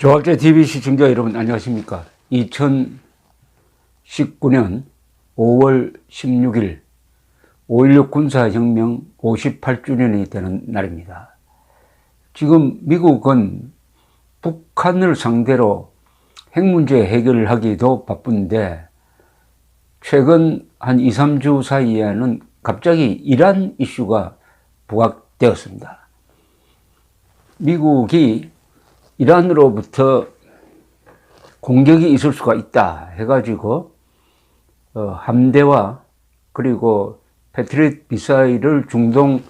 조합제 TV 시청자 여러분 안녕하십니까. 2019년 5월 16일 5.16 군사혁명 58주년이 되는 날입니다. 지금 미국은 북한을 상대로 핵 문제 해결을 하기도 바쁜데 최근 한 2, 3주 사이에는 갑자기 이란 이슈가 부각되었습니다. 미국이 이란으로부터 공격이 있을 수가 있다 해가지고 함대와 그리고 패트리엇 미사일을 중동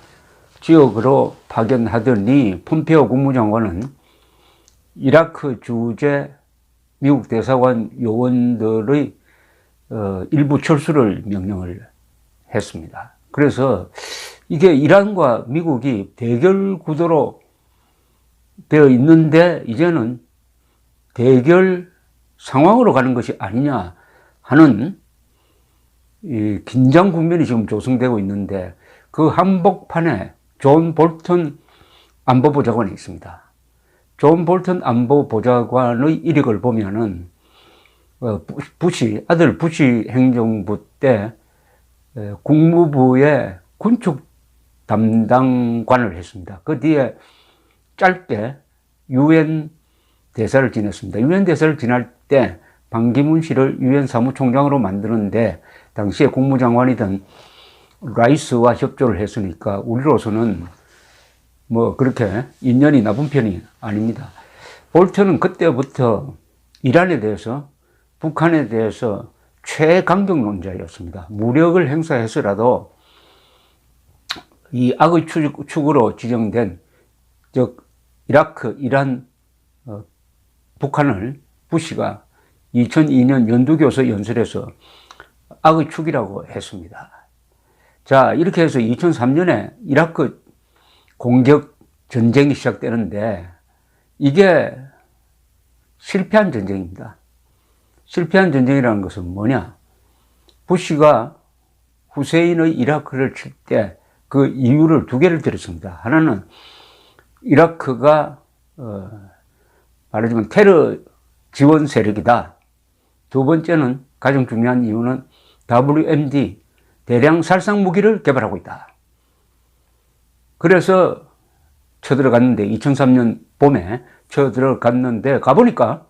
지역으로 파견하더니 폼페오 국무장관은 이라크 주재 미국 대사관 요원들의 일부 철수를 명령을 했습니다. 그래서 이게 이란과 미국이 대결 구도로 되어 있는데 이제는 대결 상황으로 가는 것이 아니냐 하는 이 긴장 국면이 지금 조성되고 있는데 그 한복판에 존 볼턴 안보보좌관이 있습니다. 존 볼턴 안보보좌관의 이력을 보면은 아들 부시 행정부 때 국무부의 군축 담당관을 했습니다. 그 뒤에 짧게 유엔 대사를 지냈습니다. 유엔 대사를 지낼 때 반기문 씨를 유엔 사무총장으로 만드는데 당시에 국무장관이던 라이스와 협조를 했으니까 우리로서는 뭐 그렇게 인연이 나쁜 편이 아닙니다. 볼턴은 그때부터 이란에 대해서 북한에 대해서 최강경론자였습니다. 무력을 행사해서라도 이 악의 축으로 지정된 즉 이라크, 이란, 북한을 부시가 2002년 연두교서 연설에서 악의 축이라고 했습니다. 자, 이렇게 해서 2003년에 이라크 공격 전쟁이 시작되는데 이게 실패한 전쟁입니다. 실패한 전쟁이라는 것은 뭐냐? 부시가 후세인의 이라크를 칠 때 그 이유를 두 개를 들었습니다. 하나는 이라크가 말하자면 테러 지원 세력이다. 두 번째는 가장 중요한 이유는 WMD 대량 살상 무기를 개발하고 있다. 그래서 쳐들어갔는데 2003년 봄에 쳐들어갔는데 가보니까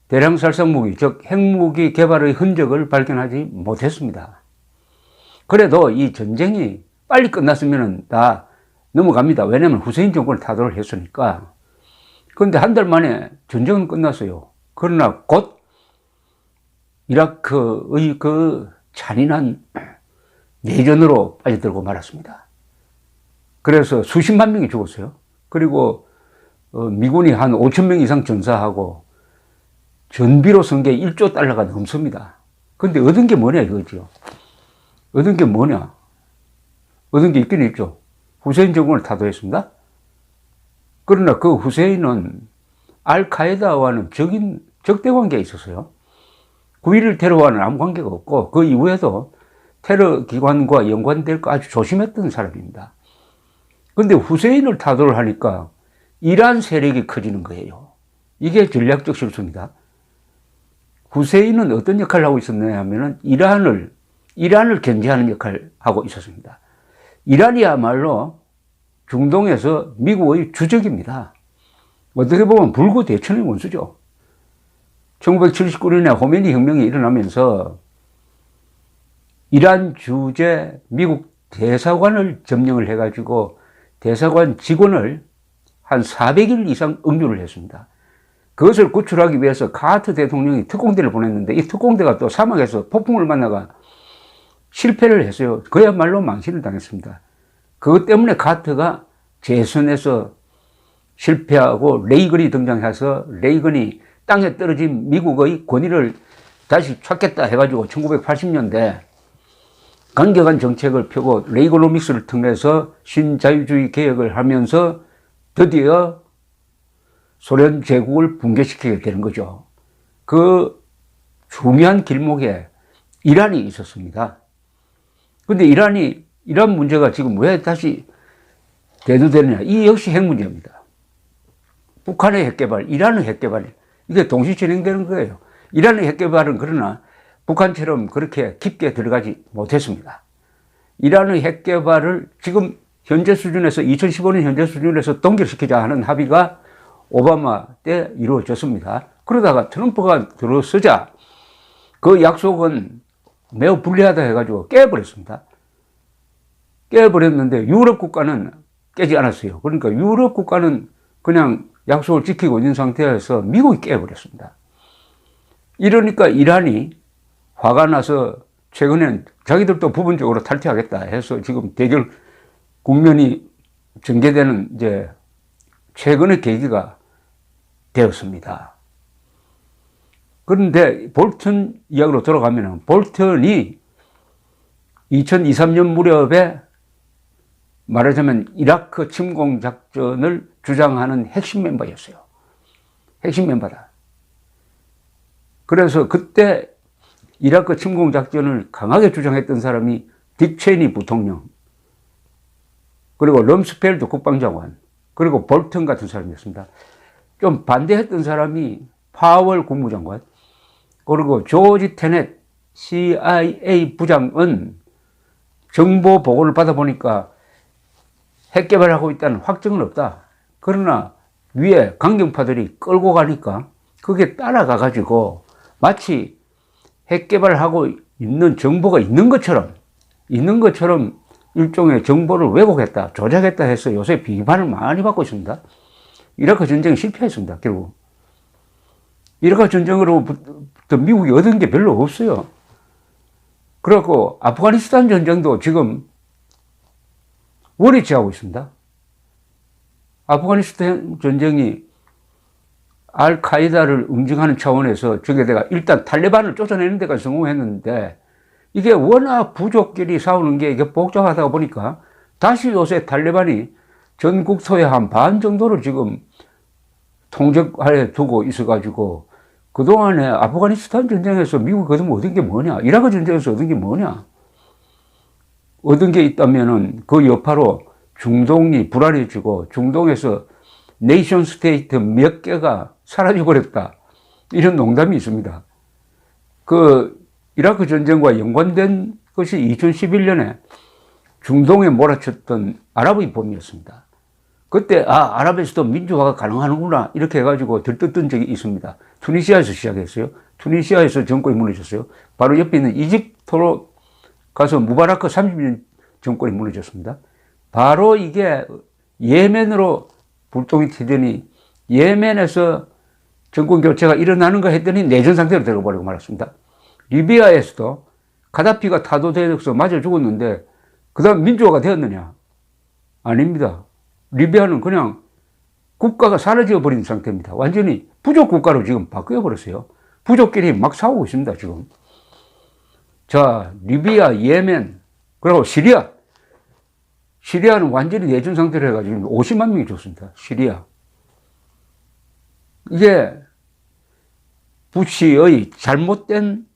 대량 살상 무기 즉 핵무기 개발의 흔적을 발견하지 못했습니다. 그래도 이 전쟁이 빨리 끝났으면 다 넘어갑니다. 왜냐하면 후세인 정권을 타도를 했으니까. 그런데 한 달 만에 전쟁은 끝났어요. 그러나 곧 이라크의 그 잔인한 내전으로 빠져들고 말았습니다. 그래서 수십만 명이 죽었어요. 그리고 미군이 한 5천 명 이상 전사하고 전비로 쓴 게 1조 달러가 넘습니다. 그런데 얻은 게 뭐냐 이거죠. 얻은 게 뭐냐. 얻은 게 있긴 있죠. 후세인 정권을 타도했습니다. 그러나 그 후세인은 알카에다와는 적대 관계에 있었어요. 9.11 테러와는 아무 관계가 없고 그 이후에도 테러 기관과 연관될 거 아주 조심했던 사람입니다. 그런데 후세인을 타도를 하니까 이란 세력이 커지는 거예요. 이게 전략적 실수입니다. 후세인은 어떤 역할을 하고 있었느냐 하면은 이란을 견제하는 역할을 하고 있었습니다. 이란이야말로 중동에서 미국의 주적입니다. 어떻게 보면 불구대천의 원수죠. 1979년에 호메니 혁명이 일어나면서 이란 주재 미국 대사관을 점령을 해가지고 대사관 직원을 한 400일 이상 억류를 했습니다. 그것을 구출하기 위해서 카트 대통령이 특공대를 보냈는데 이 특공대가 또 사막에서 폭풍을 만나가 실패를 했어요. 그야말로 망신을 당했습니다. 그것 때문에 카트가 재선에서 실패하고 레이건이 등장해서 레이건이 땅에 떨어진 미국의 권위를 다시 찾겠다 해가지고 1980년대 강경한 정책을 펴고 레이거노믹스를 통해서 신자유주의 개혁을 하면서 드디어 소련 제국을 붕괴시키게 되는 거죠. 그 중요한 길목에 이란이 있었습니다. 그런데 이란 문제가 지금 왜 다시 대두되느냐. 이 역시 핵 문제입니다. 북한의 핵개발, 이란의 핵개발, 이게 동시 진행되는 거예요. 이란의 핵개발은 그러나 북한처럼 그렇게 깊게 들어가지 못했습니다. 이란의 핵개발을 지금 현재 수준에서 2015년 현재 수준에서 동결시키자 하는 합의가 오바마 때 이루어졌습니다. 그러다가 트럼프가 들어서자 그 약속은 매우 불리하다 해가지고 깨버렸습니다. 깨버렸는데 유럽 국가는 깨지 않았어요. 그러니까 유럽 국가는 그냥 약속을 지키고 있는 상태에서 미국이 깨버렸습니다. 이러니까 이란이 화가 나서 최근엔 자기들도 부분적으로 탈퇴하겠다 해서 지금 대결 국면이 전개되는 이제 최근의 계기가 되었습니다. 그런데 볼턴 이야기로 돌아가면 볼턴이 2023년 무렵에 말하자면 이라크 침공 작전을 주장하는 핵심 멤버였어요. 핵심 멤버다. 그래서 그때 이라크 침공 작전을 강하게 주장했던 사람이 딕 체니 부통령, 그리고 럼스펠드 국방장관, 그리고 볼턴 같은 사람이었습니다. 좀 반대했던 사람이 파월 국무장관, 그리고 조지 테넷 CIA 부장은 정보 보고를 받아보니까 핵 개발하고 있다는 확정은 없다. 그러나 위에 강경파들이 끌고 가니까 그게 따라가가지고 마치 핵 개발하고 있는 정보가 있는 것처럼 일종의 정보를 왜곡했다, 조작했다 해서 요새 비판을 많이 받고 있습니다. 이라크 전쟁이 실패했습니다, 결국. 이라크 전쟁으로부터 미국이 얻은 게 별로 없어요. 그래갖고 아프가니스탄 전쟁도 지금 원위치하고 있습니다. 아프가니스탄 전쟁이 알카이다를 응징하는 차원에서 저게 내가 일단 탈레반을 쫓아내는 데까지 성공했는데 이게 워낙 부족끼리 싸우는 게 이게 복잡하다 보니까 다시 요새 탈레반이 전국토의 한 반 정도를 지금 통제하에 두고 있어가지고 그동안에 아프가니스탄 전쟁에서 미국이 얻은 게 뭐냐? 이라크 전쟁에서 얻은 게 뭐냐? 얻은 게 있다면은 그 여파로 중동이 불안해지고 중동에서 네이션 스테이트 몇 개가 사라져버렸다. 이런 농담이 있습니다. 그 이라크 전쟁과 연관된 것이 2011년에 중동에 몰아쳤던 아랍의 봄이었습니다. 그때 아랍에서도 민주화가 가능하는구나 이렇게 해가지고 들떴던 적이 있습니다. 투니시아에서 시작했어요. 투니시아에서 정권이 무너졌어요. 바로 옆에 있는 이집트로 가서 무바라크 30년 정권이 무너졌습니다. 바로 이게 예멘으로 불똥이 튀더니 예멘에서 정권 교체가 일어나는가 했더니 내전 상태로 들어버리고 말았습니다. 리비아에서도 가다피가 타도돼서 맞아 죽었는데 그 다음 민주화가 되었느냐? 아닙니다. 리비아는 그냥 국가가 사라져 버린 상태입니다. 완전히 부족 국가로 지금 바뀌어버렸어요. 부족끼리 막 싸우고 있습니다, 지금. 자, 리비아, 예멘, 그리고 시리아. 시리아는 완전히 내전 상태로 해가지고 50만 명이 죽습니다. 시리아. 이게 부시의 잘못된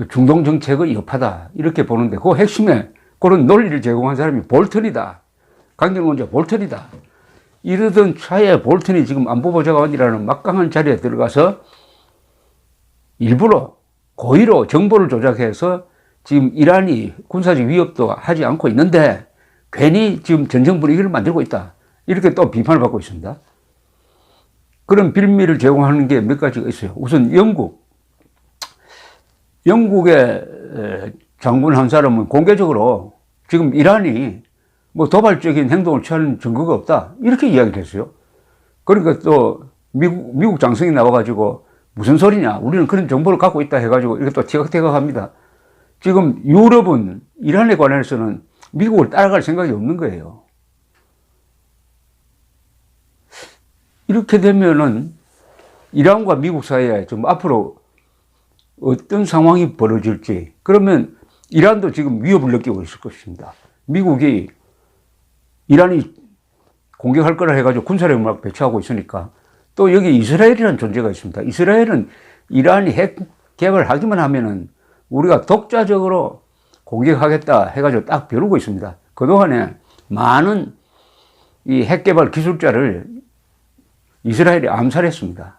중동 정책의 여파다. 이렇게 보는데 그 핵심에 그런 논리를 제공한 사람이 볼턴이다. 강경론자 볼턴이다. 이러던 차에 볼턴이 지금 안보보좌관이라는 막강한 자리에 들어가서 일부러 고의로 정보를 조작해서 지금 이란이 군사적 위협도 하지 않고 있는데 괜히 지금 전쟁 분위기를 만들고 있다. 이렇게 또 비판을 받고 있습니다. 그런 빌미를 제공하는 게 몇 가지가 있어요. 우선 영국의 장군 한 사람은 공개적으로 지금 이란이 뭐 도발적인 행동을 취하는 증거가 없다. 이렇게 이야기를 했어요. 그러니까 또 미국 장성이 나와가지고 무슨 소리냐. 우리는 그런 정보를 갖고 있다 해가지고 이렇게 또 티격태격 합니다. 지금 유럽은 이란에 관해서는 미국을 따라갈 생각이 없는 거예요. 이렇게 되면은 이란과 미국 사이에 좀 앞으로 어떤 상황이 벌어질지, 그러면 이란도 지금 위협을 느끼고 있을 것입니다. 미국이 이란이 공격할 거라 해가지고 군사력을 막 배치하고 있으니까. 또 여기 이스라엘이라는 존재가 있습니다. 이스라엘은 이란이 핵 개발하기만 하면은 우리가 독자적으로 공격하겠다 해가지고 딱 벼르고 있습니다. 그동안에 많은 이 핵개발 기술자를 이스라엘이 암살했습니다.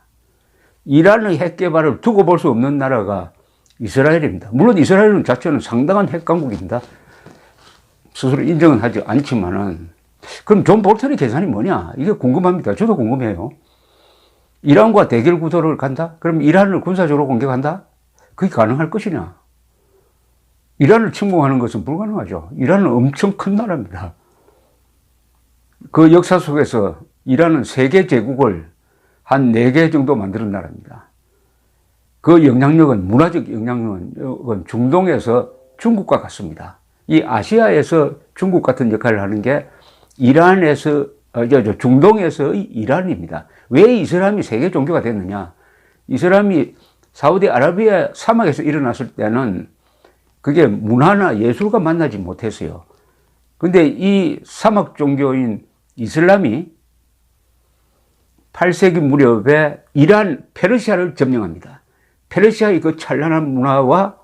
이란의 핵개발을 두고 볼 수 없는 나라가 이스라엘입니다. 물론 이스라엘 자체는 상당한 핵강국입니다. 스스로 인정은 하지 않지만은, 그럼 존 볼턴의 계산이 뭐냐? 이게 궁금합니다. 저도 궁금해요. 이란과 대결 구도를 간다? 그럼 이란을 군사적으로 공격한다? 그게 가능할 것이냐? 이란을 침공하는 것은 불가능하죠. 이란은 엄청 큰 나라입니다. 그 역사 속에서 이란은 세계 제국을 한 4개 정도 만드는 나라입니다. 그 영향력은, 문화적 영향력은 중동에서 중국과 같습니다. 이 아시아에서 중국 같은 역할을 하는 게 이란에서, 중동에서의 이란입니다. 왜 이슬람이 세계 종교가 됐느냐? 이슬람이 사우디아라비아 사막에서 일어났을 때는 그게 문화나 예술과 만나지 못했어요. 근데 이 사막 종교인 이슬람이 8세기 무렵에 이란, 페르시아를 점령합니다. 페르시아의 그 찬란한 문화와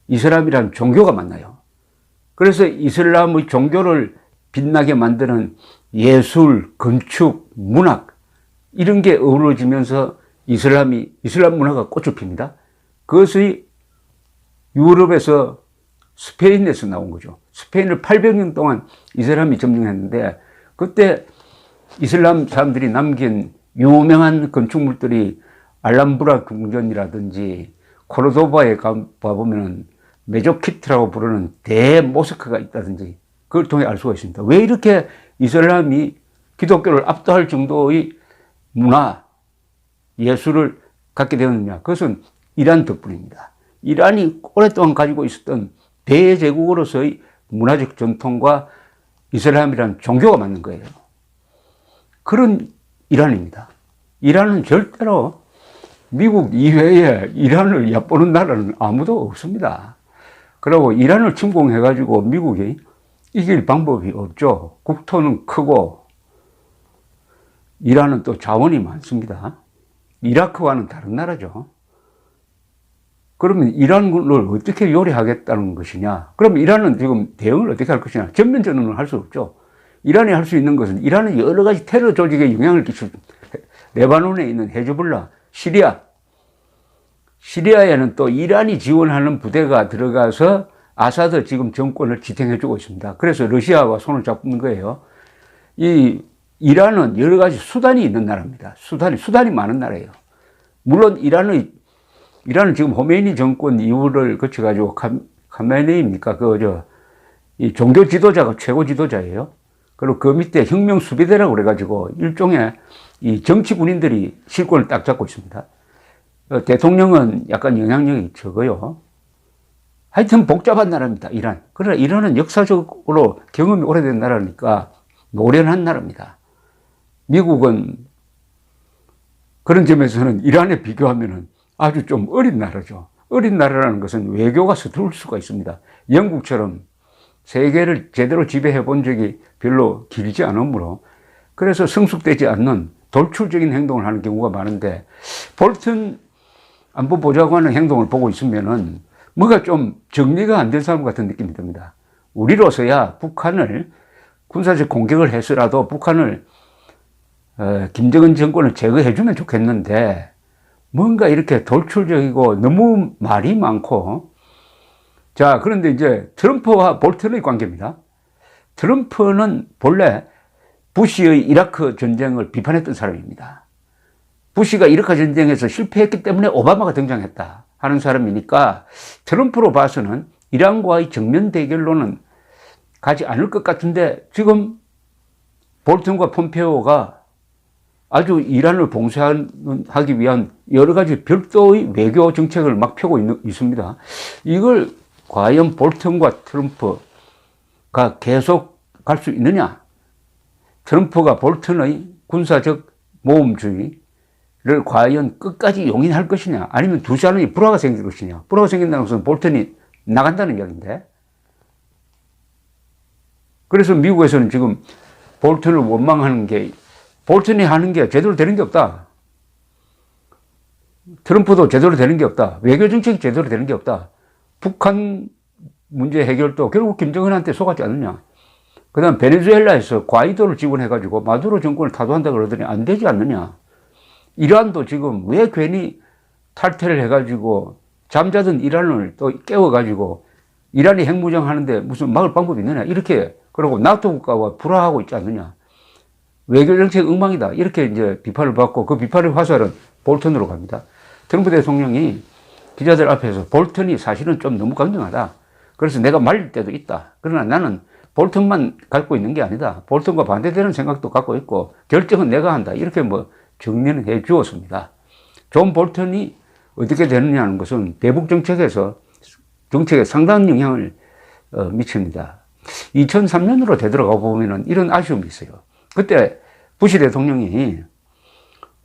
이슬람이라는 종교가 만나요. 그래서 이슬람의 종교를 빛나게 만드는 예술, 건축, 문학, 이런 게 어우러지면서 이슬람 문화가 꽃을 핍니다. 그것이 유럽에서 스페인에서 나온 거죠. 스페인을 800년 동안 이슬람이 점령했는데, 그때 이슬람 사람들이 남긴 유명한 건축물들이 알람브라 궁전이라든지 코르도바에 가보면 메조키트라고 부르는 대모스크가 있다든지, 그걸 통해 알 수가 있습니다. 왜 이렇게 이슬람이 기독교를 압도할 정도의 문화, 예술을 갖게 되었느냐? 그것은 이란 덕분입니다. 이란이 오랫동안 가지고 있었던 대제국으로서의 문화적 전통과 이슬람이라는 종교가 맞는 거예요. 그런 이란입니다. 이란은 절대로 미국 이외에 이란을 얕보는 나라는 아무도 없습니다. 그리고 이란을 침공해가지고 미국이 이길 방법이 없죠. 국토는 크고 이란은 또 자원이 많습니다. 이라크와는 다른 나라죠. 그러면 이란을 어떻게 요리하겠다는 것이냐? 그럼 이란은 지금 대응을 어떻게 할 것이냐? 전면전은 할 수 없죠. 이란이 할 수 있는 것은, 이란은 여러 가지 테러 조직에 영향을 끼칩니다. 레바논에 있는 헤즈볼라, 시리아에는 또 이란이 지원하는 부대가 들어가서 아사드 지금 정권을 지탱해주고 있습니다. 그래서 러시아와 손을 잡는 거예요. 이란은 여러 가지 수단이 있는 나라입니다. 수단이 많은 나라예요. 물론 이란은 지금 호메이니 정권 이후를 거쳐가지고 카메네이입니까? 이 종교 지도자가 최고 지도자예요. 그리고 그 밑에 혁명 수비대라고 그래가지고 일종의 이 정치 군인들이 실권을 딱 잡고 있습니다. 대통령은 약간 영향력이 적어요. 하여튼 복잡한 나라입니다, 이란. 그러나 이란은 역사적으로 경험이 오래된 나라니까 노련한 나라입니다. 미국은 그런 점에서는 이란에 비교하면 아주 좀 어린 나라죠. 어린 나라라는 것은 외교가 서툴 수가 있습니다. 영국처럼 세계를 제대로 지배해 본 적이 별로 길지 않으므로, 그래서 성숙되지 않는 돌출적인 행동을 하는 경우가 많은데, 볼튼 안보보좌관의 행동을 보고 있으면은 뭔가 좀 정리가 안 된 사람 같은 느낌이 듭니다. 우리로서야 북한을 군사적 공격을 해서라도 북한을 김정은 정권을 제거해주면 좋겠는데, 뭔가 이렇게 돌출적이고 너무 말이 많고. 자, 그런데 이제 트럼프와 볼턴의 관계입니다. 트럼프는 본래 부시의 이라크 전쟁을 비판했던 사람입니다. 부시가 이라크 전쟁에서 실패했기 때문에 오바마가 등장했다 하는 사람이니까, 트럼프로 봐서는 이란과의 정면 대결로는 가지 않을 것 같은데, 지금 볼턴과 폼페오가 아주 이란을 봉쇄하기 위한 여러 가지 별도의 외교 정책을 막 펴고 있습니다. 이걸 과연 볼턴과 트럼프가 계속 갈 수 있느냐? 트럼프가 볼턴의 군사적 모험주의를 과연 끝까지 용인할 것이냐? 아니면 두 사람이 불화가 생길 것이냐? 불화가 생긴다는 것은 볼턴이 나간다는 이야기인데. 그래서 미국에서는 지금 볼턴을 원망하는 게, 볼턴이 하는 게 제대로 되는 게 없다. 트럼프도 제대로 되는 게 없다. 외교 정책이 제대로 되는 게 없다. 북한 문제 해결도 결국 김정은한테 속았지 않느냐. 그 다음 베네수엘라에서 과이도를 지원해가지고 마두로 정권을 타도한다 그러더니 안 되지 않느냐. 이란도 지금 왜 괜히 탈퇴를 해가지고 잠자던 이란을 또 깨워가지고 이란이 핵무장 하는데 무슨 막을 방법이 있느냐. 이렇게, 그리고 나토 국가와 불화하고 있지 않느냐. 외교정책 엉망이다. 이렇게 이제 비판을 받고 그 비판의 화살은 볼턴으로 갑니다. 트럼프 대통령이 기자들 앞에서 볼턴이 사실은 좀 너무 강경하다. 그래서 내가 말릴 때도 있다. 그러나 나는 볼턴만 갖고 있는 게 아니다. 볼턴과 반대되는 생각도 갖고 있고 결정은 내가 한다. 이렇게 뭐 정리는 해 주었습니다. 존 볼턴이 어떻게 되느냐는 것은 대북 정책에 상당한 영향을 미칩니다. 2003년으로 되돌아가 보면은 이런 아쉬움이 있어요. 그때 부시 대통령이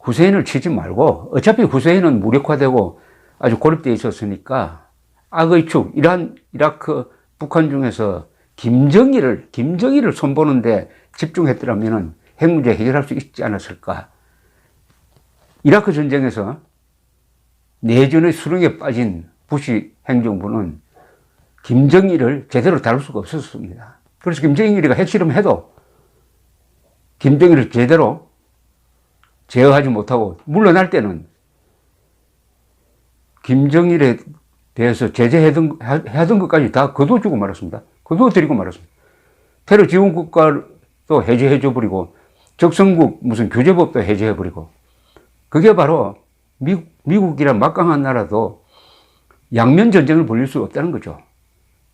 후세인을 치지 말고 어차피 후세인은 무력화되고 아주 고립되어 있었으니까 악의 축, 이란, 이라크, 북한 중에서 김정일을 손보는데 집중했더라면 핵 문제 해결할 수 있지 않았을까. 이라크 전쟁에서 내전의 수렁에 빠진 부시 행정부는 김정일을 제대로 다룰 수가 없었습니다. 그래서 김정일이가 핵실험해도 김정일을 제대로 제어하지 못하고 물러날 때는 김정일에 대해서 제재하던 것까지 다 거둬주고 말았습니다. 거둬들이고 말았습니다. 테러 지원 국가도 해제해줘버리고 적성국 무슨 규제법도 해제해버리고 그게 바로 미국이란 막강한 나라도 양면 전쟁을 벌일 수 없다는 거죠.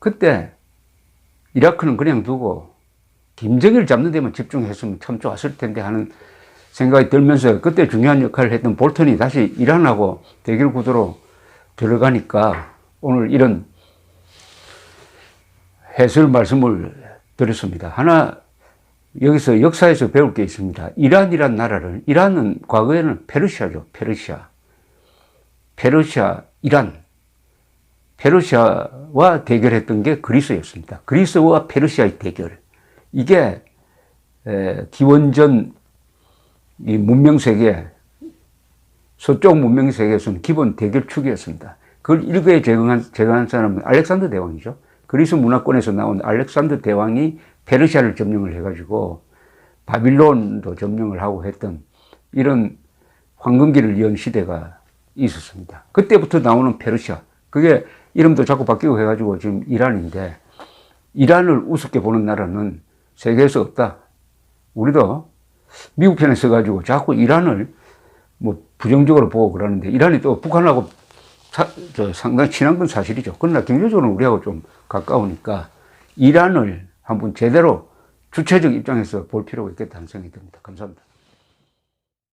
그때 이라크는 그냥 두고 김정일을 잡는 데만 집중했으면 참 좋았을 텐데 하는 생각이 들면서 그때 중요한 역할을 했던 볼턴이 다시 이란하고 대결 구도로 들어가니까 오늘 이런 해설 말씀을 드렸습니다. 하나 여기서 역사에서 배울 게 있습니다. 이란이란 나라를, 이란은 과거에는 페르시아죠. 페르시아, 이란. 페르시아와 대결했던 게 그리스였습니다. 그리스와 페르시아의 대결. 이게 기원전 이 문명세계, 서쪽 문명세계에서는 기본 대결축이었습니다. 그걸 일거에 제거한 사람은 알렉산더 대왕이죠. 그리스 문화권에서 나온 알렉산더 대왕이 페르시아를 점령을 해가지고 바빌론도 점령을 하고 했던 이런 황금기를 연 시대가 있었습니다. 그때부터 나오는 페르시아. 그게 이름도 자꾸 바뀌고 해가지고 지금 이란인데, 이란을 우습게 보는 나라는 세계에서 없다. 우리도 미국 편에 서가지고 자꾸 이란을 뭐 부정적으로 보고 그러는데, 이란이 또 북한하고 상당히 친한 건 사실이죠. 그러나 경제적으로는 우리하고 좀 가까우니까 이란을 한번 제대로 주체적 입장에서 볼 필요가 있겠다는 생각이 듭니다. 감사합니다.